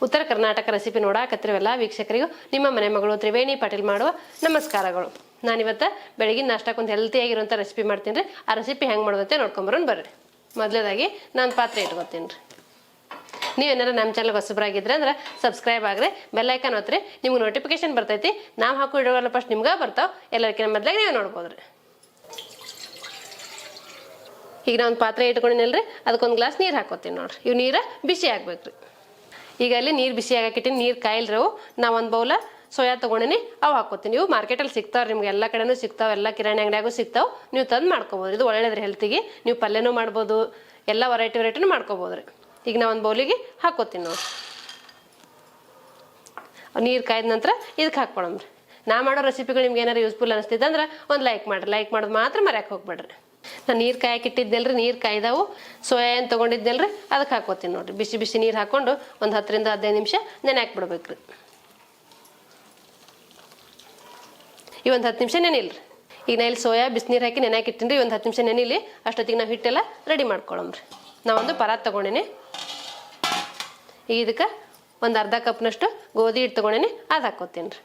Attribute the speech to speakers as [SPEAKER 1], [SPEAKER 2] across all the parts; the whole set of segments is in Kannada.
[SPEAKER 1] ಉತ್ತರ ಕರ್ನಾಟಕ ರೆಸಿಪಿ ನೋಡಾಕತ್ತಿರುವೆಲ್ಲ ವೀಕ್ಷಕರಿಗೂ ನಿಮ್ಮ ಮನೆ ಮಗಳು ತ್ರಿವೇಣಿ ಪಾಟೀಲ್ ಮಾಡುವ ನಮಸ್ಕಾರಗಳು. ನಾನಿವತ್ತು ಬೆಳಗಿನ ನಾಷ್ಟಕ್ಕೊಂದು ಹೆಲ್ತಿಯಾಗಿರುವಂಥ ರೆಸಿಪಿ ಮಾಡ್ತೀನಿ ರೀ. ಆ ರೆಸಿಪಿ ಹೆಂಗೆ ಮಾಡೋದಂತೆ ನೋಡ್ಕೊಂಬರೋಣ ಬರ್ರಿ. ಮೊದಲೇದಾಗಿ ನಾನು ಪಾತ್ರೆ ಇಟ್ಕೊತೀನಿ ರೀ. ನೀವೇನಾರ ನಮ್ಮ ಚಾನಲ್ಗೆ ಹೊಸಬರಾಗಿದ್ರೆ ಅಂದ್ರೆ ಸಬ್ಸ್ಕ್ರೈಬ್ ಆಗ್ರಿ, ಬೆಲ್ ಐಕಾನ್ ಒತ್ತಿರಿ, ನಿಮ್ಗೆ ನೋಟಿಫಿಕೇಶನ್ ಬರ್ತೈತಿ. ನಾವು ಹಾಕೋ ವಿಡಿಯೋಲ್ಲ ಫಸ್ಟ್ ನಿಮ್ಗೆ ಬರ್ತಾವೆ, ಎಲ್ಲರಿಗಿಂತ ಮೊದಲಾಗಿ ನೀವು ನೋಡ್ಬೋದು ರೀ. ಈಗ ನಾನು ಒಂದು ಪಾತ್ರೆ ಇಟ್ಕೊಂಡಿನಲ್ರಿ, ಅದಕ್ಕೊಂದು ಗ್ಲಾಸ್ ನೀರು ಹಾಕೋತೀನಿ ನೋಡ್ರಿ. ಇವು ನೀರು ಬಿಸಿ ಆಗ್ಬೇಕು ರೀ. ಈಗ ಅಲ್ಲಿ ನೀರು ಬಿಸಿ ಆಗಾಕಿಟ್ಟಿನಿ, ನೀರು ಕಾಯಿಲ್ರವು. ನಾವು ಒಂದು ಬೌಲ ಸೋಯಾ ತೊಗೊಂಡಿನಿ, ಅವು ಹಾಕೋತೀನಿ. ಇವು ಮಾರ್ಕೆಟಲ್ಲಿ ಸಿಗ್ತಾವೆ, ನಿಮ್ಗೆ ಎಲ್ಲ ಕಡೆನೂ ಸಿಗ್ತಾವೆ, ಎಲ್ಲ ಕಿರಾಣಿ ಅಂಗಡಿಯಾಗೂ ಸಿಗ್ತಾವೆ. ನೀವು ತಂದು ಮಾಡ್ಕೊಬೋದು. ಇದು ಒಳ್ಳೇದ್ರಿ ಹೆಲ್ತಿಗೆ. ನೀವು ಪಲ್ಯನೂ ಮಾಡ್ಬೋದು, ಎಲ್ಲ ವೆರೈಟಿನೂ ಮಾಡ್ಕೊಬೋದು ರೀ. ಈಗ ನಾ ಒಂದು ಬೌಲಿಗೆ ಹಾಕೋತೀನಿ ನೋಡಿ. ನೀರು ಕಾಯ್ದ ನಂತರ ಇದಕ್ಕೆ ಹಾಕ್ಕೊಳಮ್ರಿ. ನಾ ಮಾಡೋ ರೆಸಿಪಿಗಳು ನಿಮ್ಗೆ ಏನಾರು ಯೂಸ್ಫುಲ್ ಅನಿಸ್ತಿದ್ದೆ ಅಂದ್ರೆ ಒಂದು ಲೈಕ್ ಮಾಡಿರಿ. ಲೈಕ್ ಮಾಡೋದು ಮಾತ್ರ ಮರ್ಯಾಕೆ ಹೋಗ್ಬೇಡ್ರಿ. ನಾನು ನೀರು ಕಾಯಕ್ಕೆ ಇಟ್ಟಿದ್ದೆಲ್ರಿ, ನೀರು ಕಾಯ್ದಾವು. ಸೋಯಾ ಏನು ತೊಗೊಂಡಿದ್ದೆಲ್ರಿ, ಅದಕ್ಕೆ ಹಾಕೋತೀನಿ ನೋಡಿರಿ. ಬಿಸಿ ಬಿಸಿ ನೀರು ಹಾಕ್ಕೊಂಡು ಒಂದು 10 ರಿಂದ 15 ನಿಮಿಷ ನೆನೆ ಬಿಡ್ಬೇಕು ರೀ. ಈ ಒಂದು 10 ನಿಮಿಷ ನೆನಿಲ್ರಿ. ಈಗ ನಾ ಇಲ್ಲಿ ಸೋಯಾ ಬಿಸಿನೀರು ಹಾಕಿ ನೆನೆಯಾಕೆ ಇಟ್ಟಿನಿ ರೀ. ಒಂದು 10 ನಿಮಿಷ ನೆನಿಲಿ. ಅಷ್ಟೊತ್ತಿಗೆ ನಾವು ಹಿಟ್ಟೆಲ್ಲ ರೆಡಿ ಮಾಡ್ಕೊಳಮ್ರಿ. ನಾವೊಂದು ಪರಾತ್ ತೊಗೊಂಡಿನಿ. ಈಗ ಇದಕ್ಕೆ ಒಂದು ಅರ್ಧ ಕಪ್ನಷ್ಟು ಗೋಧಿ ಹಿಟ್ಟು ತೊಗೊಂಡಿನಿ, ಅದು ಹಾಕ್ಕೋತೀನಿ ರೀ.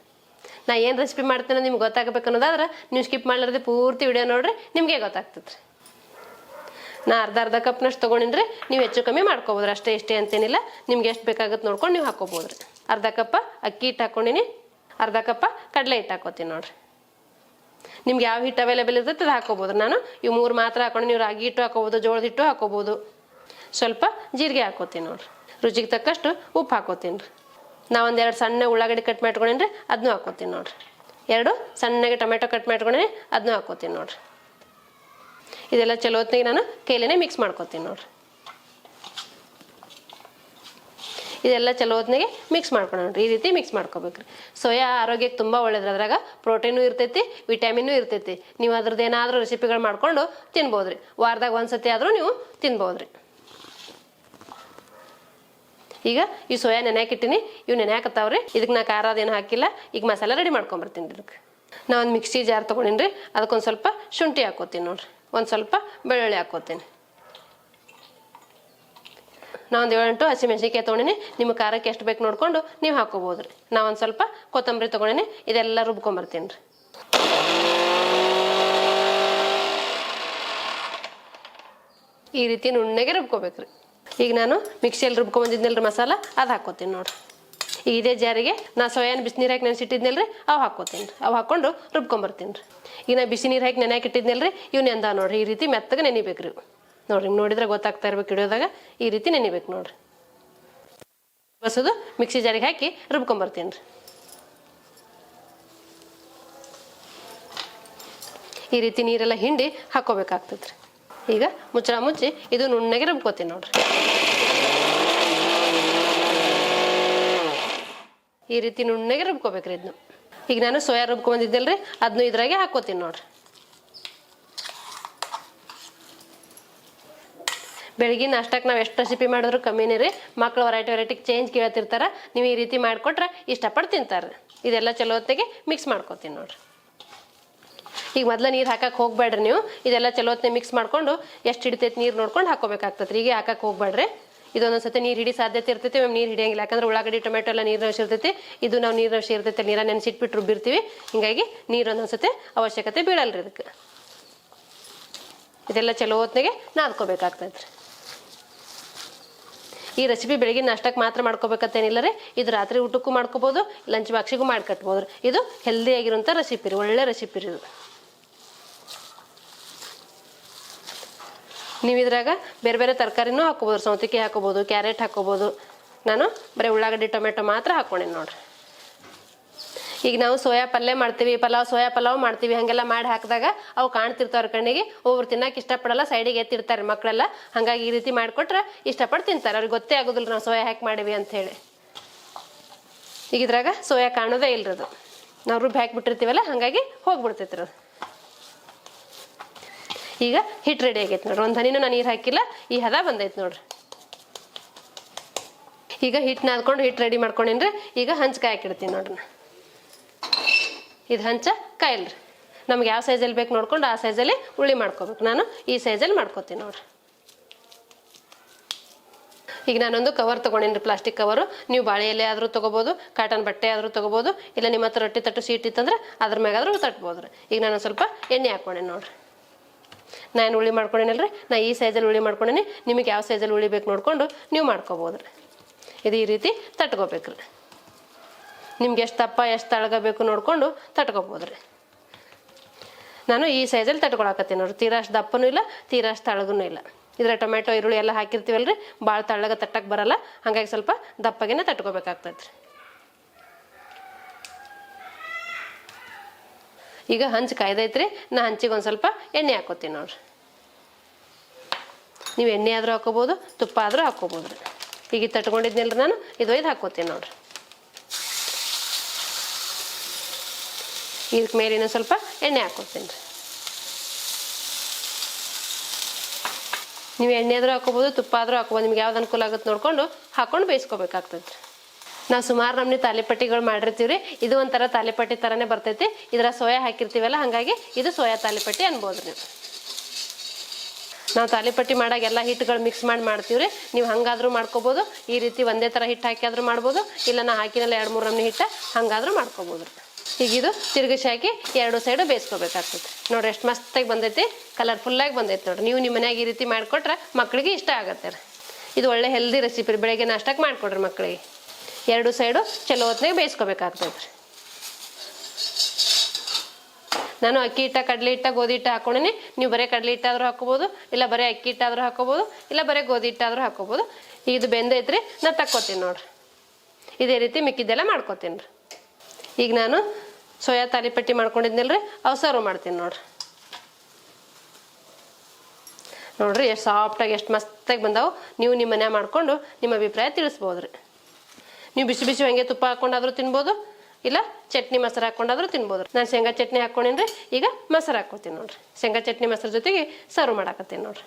[SPEAKER 1] ನಾ ಏನು ರೆಸಿಪಿ ಮಾಡ್ತೇನೆ ನಿಮ್ಗೆ ಗೊತ್ತಾಗಬೇಕು ಅನ್ನೋದಾದ್ರೆ ನೀವು ಸ್ಕಿಪ್ ಮಾಡಲಾರ್ದೆ ಪೂರ್ತಿ ವಿಡಿಯೋ ನೋಡ್ರಿ, ನಿಮಗೆ ಗೊತ್ತಾಗ್ತದೆ ರೀ. ನಾ ಅರ್ಧ ಕಪ್ನಷ್ಟು ತೊಗೊಂಡಿನಿ ರೀ. ನೀವು ಹೆಚ್ಚು ಕಮ್ಮಿ ಮಾಡ್ಕೊಬೋದ್ರಿ, ಅಷ್ಟೇ ಇಷ್ಟೇ ಅಂತೇನಿಲ್ಲ. ನಿಮ್ಗೆ ಎಷ್ಟು ಬೇಕಾಗುತ್ತೆ ನೋಡ್ಕೊಂಡು ನೀವು ಹಾಕೋಬೋದು ರೀ. ಅರ್ಧ ಕಪ್ಪ ಅಕ್ಕಿ ಹಿಟ್ಟು ಹಾಕ್ಕೊಂಡಿನಿ, ಅರ್ಧ ಕಪ್ಪ ಕಡಲೆ ಹಿಟ್ಟು ಹಾಕೋತೀನಿ ನೋಡಿರಿ. ನಿಮ್ಗೆ ಯಾವ ಹಿಟ್ಟು ಅವೈಲೇಬಲ್ ಇರ್ತೈತೆ ಅದು ಹಾಕೋಬೋದು. ನಾನು ಇವು 3 ಮಾತ್ರ ಹಾಕೊಂಡು, ನೀವು ರಾಗಿ ಹಿಟ್ಟು ಹಾಕೋಬೋದು, ಜೋಳದ ಹಿಟ್ಟು ಹಾಕೋಬೋದು. ಸ್ವಲ್ಪ ಜೀರಿಗೆ ಹಾಕೋತೀನಿ ನೋಡಿರಿ. ರುಚಿಗೆ ತಕ್ಕಷ್ಟು ಉಪ್ಪು ಹಾಕೋತೀನಿ ರೀ. ನಾ ಒಂದು 2 ಸಣ್ಣ ಉಳ್ಳಾಗಡ್ಡಿ ಕಟ್ ಮಾಡ್ಕೊಂಡೇನಿ ರೀ, ಅದನ್ನೂ ಹಾಕೋತೀನಿ ನೋಡಿರಿ. 2 ಸಣ್ಣಗೆ ಟೊಮೆಟೊ ಕಟ್ ಮಾಡ್ಕೊಂಡೇನಿ, ಅದನ್ನೂ ಹಾಕೋತೀನಿ ನೋಡಿರಿ. ಇದೆಲ್ಲ ಚಲೋ ಹೊತ್ತಿಗೆ ನಾನು ಕೈಲೇನೆ ಮಿಕ್ಸ್ ಮಾಡ್ಕೋತೀನಿ ನೋಡಿರಿ. ಇದೆಲ್ಲ ಚಲೋ ಹೊತ್ತಿಗೆ ಮಿಕ್ಸ್ ಮಾಡ್ಕೊಳ್ಳೋಣ. ಈ ರೀತಿ ಮಿಕ್ಸ್ ಮಾಡ್ಕೋಬೇಕ್ರಿ. ಸೋಯಾ ಆರೋಗ್ಯಕ್ಕೆ ತುಂಬ ಒಳ್ಳೇದ್ರಿ. ಅದ್ರಾಗ ಪ್ರೋಟೀನು ಇರ್ತೈತಿ, ವಿಟಮಿನೂ ಇರ್ತೈತಿ. ನೀವು ಅದ್ರದ್ದು ಏನಾದರೂ ರೆಸಿಪಿಗಳು ಮಾಡ್ಕೊಂಡು ತಿನ್ಬೋದ್ರಿ. ವಾರದಾಗ ಒಂದ್ಸತಿ ಆದರೂ ನೀವು ತಿನ್ಬೋದ್ರಿ. ಈಗ ಈ ಸೋಯಾ ನೆನೆಯಾಕಿಟ್ಟಿನಿ, ಇವು ನೆನೆಯಾಕತ್ತಾವ್ರಿ. ಇದಕ್ಕೆ ನಾ ಖಾರ ಅದೇನು ಹಾಕಿಲ್ಲ. ಈಗ ಮಸಾಲೆ ರೆಡಿ ಮಾಡ್ಕೊಂಬರ್ತೀನಿ ಇದಕ್ಕೆ. ನಾ ಒಂದು ಮಿಕ್ಸಿ ಜಾರ್ ತೊಗೊಂಡಿನಿ ರೀ, ಅದಕ್ಕೊಂದು ಸ್ವಲ್ಪ ಶುಂಠಿ ಹಾಕೋತೀನಿ ನೋಡಿರಿ. ಒಂದು ಸ್ವಲ್ಪ ಬೆಳ್ಳುಳ್ಳಿ ಹಾಕೋತೀನಿ. ನಾ ಒಂದು 7-8 ಹಸಿಮೆಣ್ಸಿನ್ಕಾಯಿ ತೊಗೊಂಡಿನಿ. ನಿಮ್ಮ ಖಾರಕ್ಕೆ ಎಷ್ಟು ಬೇಕು ನೋಡ್ಕೊಂಡು ನೀವು ಹಾಕೋಬೋದು ರೀ. ನಾ ಒಂದು ಸ್ವಲ್ಪ ಕೊತ್ತಂಬರಿ ತೊಗೊಂಡಿನಿ, ಇದೆಲ್ಲ ರುಬ್ಕೊಂಬರ್ತೀನಿ ರೀ. ಈ ರೀತಿ ನುಣ್ಣಗೆ ರುಬ್ಕೋಬೇಕ್ರಿ. ಈಗ ನಾನು ಮಿಕ್ಸಿಯಲ್ಲಿ ರುಬ್ಕೊಂಬಂದಿದ್ನಲ್ರಿ ಮಸಾಲ, ಅದು ಹಾಕೋತೀನಿ ನೋಡಿರಿ. ಈಗ ಇದೇ ಜಾರಿಗೆ ನಾ ಸೋಯಾನ ಬಿಸಿನೀರು ಹಾಕಿ ನೆನೆಸಿಟ್ಟಿದ್ನಲ್ರಿ, ಅವು ಹಾಕೋತೀನಿ ರೀ. ಅವು ಹಾಕ್ಕೊಂಡು ರುಬ್ಕೊಂಬರ್ತೀನಿ ರೀ. ಈಗ ನಾ ಬಿಸಿ ನೀರು ಹಾಕಿ ನೆನೆಯಾಕೆ ಇಟ್ಟಿದ್ನಲ್ರಿ, ಇವು ನೆಂದ ನೋಡಿರಿ. ಈ ರೀತಿ ಮೆತ್ತಗೆ ನೆನಿಬೇಕು ರೀ. ನೋಡಿರಿ, ನೋಡಿದ್ರೆ ಗೊತ್ತಾಗ್ತಾ ಇರ್ಬೇಕು ಹಿಡಿಯೋದಾಗ. ಈ ರೀತಿ ನೆನಿಬೇಕು ನೋಡಿರಿ. ಬಸದು ಮಿಕ್ಸಿ ಜಾರಿಗೆ ಹಾಕಿ ರುಬ್ಕೊಂಬರ್ತೀನಿ ರೀ. ಈ ರೀತಿ ನೀರೆಲ್ಲ ಹಿಂಡಿ ಹಾಕೋಬೇಕಾಗ್ತದೆ ರೀ. ಈಗ ಮುಚ್ಚಳ ಮುಚ್ಚಿ ಇದು ನುಣ್ಣಗೆ ರುಬ್ಕೋತೀನಿ ನೋಡ್ರಿ. ಈ ರೀತಿ ನುಣ್ಣಗೆ ರುಬ್ಕೋಬೇಕ್ರಿ ಇದನ್ನು. ಈಗ ನಾನು ಸೋಯಾ ರುಬ್ಕೊಂಬಂದಿದ್ದೆಲ್ರಿ, ಅದನ್ನು ಇದ್ರಾಗೆ ಹಾಕೋತೀನಿ ನೋಡ್ರಿ. ಬೆಳಗ್ಗೆ ನಾಷ್ಟಕ್ಕೆ ನಾವು ಎಷ್ಟು ರೆಸಿಪಿ ಮಾಡಿದ್ರು ಕಮ್ಮಿನೇ ರೀ. ಮಕ್ಳು ವೆರೈಟಿ ಚೇಂಜ್ ಕೇಳ್ತಿರ್ತಾರೆ. ನೀವು ಈ ರೀತಿ ಮಾಡಿಕೊಟ್ರೆ ಇಷ್ಟಪಟ್ಟು ತಿಂತಾರೆ. ಇದೆಲ್ಲ ಚಲೋ ಹೊತ್ತಿಗೆ ಮಿಕ್ಸ್ ಮಾಡ್ಕೋತೀನಿ ನೋಡ್ರಿ. ಈಗ ಮೊದಲ ನೀರು ಹಾಕಕ್ಕೆ ಹೋಗ್ಬೇಡ್ರಿ ನೀವು. ಇದೆಲ್ಲ ಚಲೋ ಹೊತ್ತಿಗೆ ಮಿಕ್ಸ್ ಮಾಡ್ಕೊಂಡು ಎಷ್ಟು ಹಿಡಿತೈತಿ ನೀರು ನೋಡ್ಕೊಂಡು ಹಾಕೋಬೇಕಾಗ್ತದೆ. ಈಗ ಹಾಕಕ್ಕೆ ಹೋಗ್ಬೇಡ್ರಿ. ಇದೊಂದೊಂದು ಸತಿ ನೀರು ಹಿಡಿ ಸಾಧ್ಯತೆ ಇರ್ತೈತಿ, ನೀರು ಹಿಡಿಯಂಗಿಲ್ಲ. ಯಾಕಂದ್ರೆ ಉಳ್ಳಾಗಡ್ಡಿ ಟೊಮೆಟೊ ಎಲ್ಲ ನೀರು ಅಂಶ ಇರ್ತೈತಿ. ಇದು ನಾವು ನೀರು ಅಂಶ ಇರ್ತೈತೆ, ನೀರ ನೆನೆಸಿಟ್ಬಿಟ್ಟು ರುಬ್ಬಿರ್ತೀವಿ. ಹಿಂಗಾಗಿ ನೀರು ಒಂದೊಂದ್ಸತಿ ಅವಶ್ಯಕತೆ ಬೀಳಲ್ರಿ ಇದಕ್ಕೆ. ಇದೆಲ್ಲ ಚಲೋ ಹೊತ್ತಿಗೆ ನಾದ್ಕೋಬೇಕಾಗ್ತೈತ್ರಿ. ಈ ರೆಸಿಪಿ ಬೆಳಗಿನ ನಾಷ್ಟಕ್ಕೆ ಮಾತ್ರ ಮಾಡ್ಕೋಬೇಕಂತೇನಿಲ್ಲ ರೀ. ಇದು ರಾತ್ರಿ ಊಟಕ್ಕೂ ಮಾಡ್ಕೋಬೋದು, ಲಂಚ್ ಬಾಕ್ಸಿಗೂ ಮಾಡಿ ಕಟ್ಬೋದು. ಇದು ಹೆಲ್ದಿ ಆಗಿರೋಂಥ ರೆಸಿಪಿ ರೀ, ಒಳ್ಳೆ ರೆಸಿಪಿ ರೀ ಇದು. ನೀವು ಇದ್ರಾಗ ಬೇರೆ ಬೇರೆ ತರಕಾರಿನೂ ಹಾಕೋಬೋದು. ಸೌತೆಕಾಯಿ ಹಾಕೋಬೋದು, ಕ್ಯಾರೆಟ್ ಹಾಕೋಬೋದು. ನಾನು ಬರೀ ಉಳ್ಳಾಗಡ್ಡಿ ಟೊಮೆಟೊ ಮಾತ್ರ ಹಾಕ್ಕೊಂಡೇನಿ ನೋಡ್ರಿ. ಈಗ ನಾವು ಸೋಯಾ ಪಲ್ಯ ಮಾಡ್ತೀವಿ, ಸೋಯಾ ಪಲಾವ್ ಮಾಡ್ತೀವಿ. ಹಾಗೆಲ್ಲ ಮಾಡಿ ಹಾಕಿದಾಗ ಅವು ಕಾಣ್ತಿರ್ತಾವ್ರ ಕಣ್ಣಿಗೆ. ಒಬ್ಬರು ತಿನ್ನಕ್ಕೆ ಇಷ್ಟಪಡಲ್ಲ, ಸೈಡಿಗೆ ಎತ್ತಿರ್ತಾರೆ ಮಕ್ಕಳೆಲ್ಲ. ಹಾಗಾಗಿ ಈ ರೀತಿ ಮಾಡಿಕೊಟ್ರೆ ಇಷ್ಟಪಟ್ಟು ತಿಂತಾರೆ. ಅವ್ರಿಗೆ ಗೊತ್ತೇ ಆಗೋದಿಲ್ಲ ನಾವು ಸೋಯಾ ಹಾಕಿ ಮಾಡೀವಿ ಅಂಥೇಳಿ. ಈಗ ಇದ್ರಾಗ ಸೋಯಾ ಕಾಣೋದೇ ಇಲ್ರದು. ನಾವು ರುಬ್ಬಿ ಹಾಕಿಬಿಟ್ಟಿರ್ತೀವಲ್ಲ, ಹಾಗಾಗಿ ಹೋಗ್ಬಿಡ್ತೈತಿ ಅದು. ಈಗ ಹಿಟ್ಟು ರೆಡಿ ಆಗೈತೆ ನೋಡ್ರಿ. ಒಂದು ಹನಿನೂ ನಾನು ನೀರು ಹಾಕಿಲ್ಲ, ಈ ಹದ ಬಂದೈತೆ ನೋಡ್ರಿ. ಈಗ ಹಿಟ್ಟು ನಾದ್ಕೊಂಡು ಹಿಟ್ಟು ರೆಡಿ ಮಾಡ್ಕೊಂಡೇನ್ರಿ. ಈಗ ಹಂಚ್ಕಾಯಿ ಹಾಕಿಡ್ತೀನಿ ನೋಡ್ರಿ. ಇದು ಹಂಚ ಕಾಯಿಲ್ರಿ. ನಮ್ಗೆ ಯಾವ ಸೈಜಲ್ಲಿ ಬೇಕು ನೋಡ್ಕೊಂಡು ಆ ಸೈಜಲ್ಲಿ ಉಳ್ಳಿ ಮಾಡ್ಕೋಬೇಕು. ನಾನು ಈ ಸೈಜಲ್ಲಿ ಮಾಡ್ಕೋತೀನಿ ನೋಡ್ರಿ. ಈಗ ನಾನೊಂದು ಕವರ್ ತೊಗೊಂಡೇನಿ ರೀ, ಪ್ಲಾಸ್ಟಿಕ್ ಕವರು. ನೀವು ಬಾಳೆ ಎಲೆ ಆದರೂ ತೊಗೋಬೋದು, ಕಾಟನ್ ಬಟ್ಟೆ ಆದರೂ ತೊಗೋಬೋದು, ಇಲ್ಲ ನಿಮ್ಮ ಹತ್ರ ರೊಟ್ಟಿ ತಟ್ಟು ಸೀಟ್ ಇತ್ತಂದ್ರೆ ಅದ್ರ ಮ್ಯಾಗಾದ್ರೂ ತಟ್ಬೋದು ರೀ. ಈಗ ನಾನು ಸ್ವಲ್ಪ ಎಣ್ಣೆ ಹಾಕ್ಕೊಂಡೇನಿ ನೋಡಿರಿ. ನಾನು ಉಳ್ಳಿ ಮಾಡ್ಕೊಂಡೇನಲ್ರಿ, ನಾ ಈ ಸೈಜಲ್ಲಿ ಉಳ್ಳಿ ಮಾಡ್ಕೊಂಡೇನಿ. ನಿಮಗೆ ಯಾವ ಸೈಜಲ್ಲಿ ಉಳ್ಳಿ ಬೇಕು ನೋಡಿಕೊಂಡು ನೀವು ಮಾಡ್ಕೋಬೋದು ರೀ. ಇದು ಈ ರೀತಿ ತಟ್ಕೋಬೇಕ್ರಿ. ನಿಮ್ಗೆ ಎಷ್ಟು ದಪ್ಪ ಎಷ್ಟು ತಳಗ ಬೇಕು ನೋಡಿಕೊಂಡು ತಟ್ಕೋಬೋದು ರೀ. ನಾನು ಈ ಸೈಜಲ್ಲಿ ತಟ್ಕೊಳಕತ್ತೀನಿ ನೋಡ್ರಿ. ತೀರಾ ಅಷ್ಟು ದಪ್ಪನೂ ಇಲ್ಲ, ತೀರಾ ಅಷ್ಟು ತಳಗೂ ಇಲ್ಲ. ಇದ್ರ ಟೊಮೆಟೊ ಈರುಳ್ಳಿ ಎಲ್ಲ ಹಾಕಿರ್ತೀವಲ್ರಿ, ಭಾಳ ತಳ್ಳಗ ತಟ್ಟಕ್ಕೆ ಬರಲ್ಲ. ಹಾಗಾಗಿ ಸ್ವಲ್ಪ ದಪ್ಪಗೆನೇ ತಟ್ಕೋಬೇಕಾಗ್ತೈತ್ರಿ. ಈಗ ಹಂಚು ಕಾಯ್ದೈತ್ರಿ, ನಾ ಹಂಚಿಗೆ ಒಂದು ಸ್ವಲ್ಪ ಎಣ್ಣೆ ಹಾಕೋತೀನಿ ನೋಡ್ರಿ. ನೀವು ಎಣ್ಣೆ ಆದರೂ ಹಾಕೋಬೋದು, ತುಪ್ಪ ಆದರೂ ಹಾಕೋಬೋದು ರೀ. ಈಗ ತಟ್ಕೊಂಡಿದ್ನಲ್ರಿ ನಾನು, ಇದು ಒಯ್ದು ಹಾಕೋತೀನಿ ನೋಡ್ರಿ. ಇದಕ್ಕೆ ಮೇಲೆ ಇನ್ನೊಂದು ಸ್ವಲ್ಪ ಎಣ್ಣೆ ಹಾಕೋತೀನಿ ರೀ. ನೀವು ಎಣ್ಣೆ ಆದರೂ ಹಾಕೋಬೋದು, ತುಪ್ಪ ಆದರೂ ಹಾಕೋಬೋದು, ನಿಮ್ಗೆ ಯಾವ್ದು ಅನುಕೂಲ ಆಗುತ್ತೆ ನೋಡ್ಕೊಂಡು ಹಾಕೊಂಡು ಬೇಯಿಸ್ಕೋಬೇಕಾಗ್ತೈತೆ ರೀ. ನಾವು ಸುಮಾರು ನಮ್ನಿ ತಾಲಿಪಟ್ಟಿಗಳು ಮಾಡಿರ್ತೀವಿ ರೀ. ಇದು ಒಂಥರ ತಾಲಿಪಟ್ಟಿ ಥರನೇ ಬರ್ತೈತಿ. ಇದರ ಸೋಯಾ ಹಾಕಿರ್ತೀವಲ್ಲ, ಹಾಗಾಗಿ ಇದು ಸೋಯಾ ತಾಲಿಪಟ್ಟಿ ಅನ್ಬೋದು ನೀವು. ನಾವು ತಾಲಿಪಟ್ಟಿ ಮಾಡಾಗ ಎಲ್ಲ ಹಿಟ್ಟುಗಳು ಮಿಕ್ಸ್ ಮಾಡಿ ಮಾಡ್ತೀವಿ ರೀ. ನೀವು ಹಂಗಾದರೂ ಮಾಡ್ಕೋಬೋದು, ಈ ರೀತಿ ಒಂದೇ ಥರ ಹಿಟ್ಟು ಹಾಕಿ ಆದರೂ ಮಾಡ್ಬೋದು, ಇಲ್ಲ ನಾ ಹಾಕಿನಲ್ಲ 2-3 ನಮ್ನಿ ಹಿಟ್ಟು ಹಂಗಾದರೂ ಮಾಡ್ಕೋಬೋದು ರೀ. ಈಗ ಇದು ತಿರುಗಿಸಿ ಹಾಕಿ 2 ಸೈಡು ಬೇಯಿಸ್ಕೋಬೇಕಾಗ್ತೈತಿ ನೋಡಿರಿ. ಎಷ್ಟು ಮಸ್ತಾಗಿ ಬಂದೈತಿ, ಕಲರ್ಫುಲ್ಲಾಗಿ ಬಂದೈತಿ ನೋಡಿರಿ. ನೀವು ನಿಮ್ಮ ಮನ್ಯಾಗ ಈ ರೀತಿ ಮಾಡಿಕೊಟ್ರೆ ಮಕ್ಕಳಿಗೆ ಇಷ್ಟ ಆಗತ್ತೆ ರೀ. ಇದು ಒಳ್ಳೆ ಹೆಲ್ದಿ ರೆಸಿಪಿ ರೀ. ಬೆಳಗ್ಗೆ ನಾಷ್ಟಕ್ಕೆ ಮಾಡಿಕೊಡ್ರಿ ಮಕ್ಕಳಿಗೆ. 2 ಸೈಡು ಚಲೋ ಹೊತ್ನಾಗ ಬೇಯಿಸ್ಕೋಬೇಕಾಗ್ತೈತೆ ರೀ. ನಾನು ಅಕ್ಕಿ ಹಿಟ್ಟ, ಕಡಲೆ ಹಿಟ್ಟ, ಗೋಧಿ ಹಿಟ್ಟ ಹಾಕೊಂಡೇನಿ. ನೀವು ಬರೀ ಕಡಲೆ ಹಿಟ್ಟಾದರೂ ಹಾಕೋಬೋದು, ಇಲ್ಲ ಬರೀ ಅಕ್ಕಿ ಹಿಟ್ಟಾದರೂ ಹಾಕೋಬೋದು, ಇಲ್ಲ ಬರೀ ಗೋಧಿ ಹಿಟ್ಟಾದರೂ ಹಾಕೋಬೋದು. ಇದು ಬೆಂದೈತ್ರಿ, ನಾ ತಕ್ಕೋತೀನಿ ನೋಡ್ರಿ. ಇದೇ ರೀತಿ ಮಿಕ್ಕಿದ್ದೆಲ್ಲ ಮಾಡ್ಕೋತೀನಿ ರೀ. ಈಗ ನಾನು ಸೋಯಾ ತಾಲಿಪಟ್ಟಿ ಮಾಡ್ಕೊಂಡಿದ್ನಲ್ರಿ, ಅವು ಸರ್ವ್ ಮಾಡ್ತೀನಿ ನೋಡ್ರಿ. ನೋಡ್ರಿ ಎಷ್ಟು ಸಾಫ್ಟಾಗಿ, ಎಷ್ಟು ಮಸ್ತಾಗಿ ಬಂದಾವು. ನೀವು ನಿಮ್ಮ ಮನ್ಯಾಗ ಮಾಡ್ಕೊಂಡು ನಿಮ್ಮ ಅಭಿಪ್ರಾಯ ತಿಳಿಸ್ಬೋದು ರೀ. ನೀವು ಬಿಸಿ ಬಿಸಿ ಹಂಗೆ ತುಪ್ಪ ಹಾಕ್ಕೊಂಡಾದ್ರೂ ತಿನ್ಬೋದು, ಇಲ್ಲ ಚಟ್ನಿ ಮೊಸರು ಹಾಕ್ಕೊಂಡಾದ್ರೂ ತಿನ್ಬೋದು. ನಾನು ಶೇಂಗಾ ಚಟ್ನಿ ಹಾಕ್ಕೊಂಡೇನ್ರಿ, ಈಗ ಮೊಸರು ಹಾಕ್ಕೊತೀನಿ ನೋಡ್ರಿ. ಶೇಂಗಾ ಚಟ್ನಿ ಮೊಸರು ಜೊತೆಗೆ ಸರ್ವ್ ಮಾಡಾಕತ್ತೀನಿ ನೋಡ್ರಿ.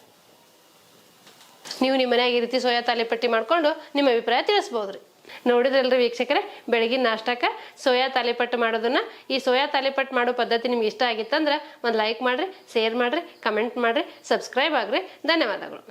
[SPEAKER 1] ನೀವು ನಿಮ್ಮ ಮನ್ಯಾಗ ಈ ರೀತಿ ಸೋಯಾ ತಾಲಿಪಟ್ಟಿ ಮಾಡ್ಕೊಂಡು ನಿಮ್ಮ ಅಭಿಪ್ರಾಯ ತಿಳಿಸ್ಬೋದು ರೀ. ನೋಡಿದ್ರಲ್ರಿ ವೀಕ್ಷಕರೇ, ಬೆಳಗಿನ ನಾಷ್ಟಕ್ಕೆ ಸೋಯಾ ತಾಲಿಪಟ್ಟು ಮಾಡೋದನ್ನ. ಈ ಸೋಯಾ ತಾಲಿಪಟ್ಟು ಮಾಡೋ ಪದ್ಧತಿ ನಿಮ್ಗೆ ಇಷ್ಟ ಆಗಿತ್ತಂದ್ರೆ ಒಂದು ಲೈಕ್ ಮಾಡಿರಿ, ಶೇರ್ ಮಾಡಿರಿ, ಕಮೆಂಟ್ ಮಾಡಿರಿ, ಸಬ್ಸ್ಕ್ರೈಬ್ ಆಗ್ರಿ. ಧನ್ಯವಾದಗಳು.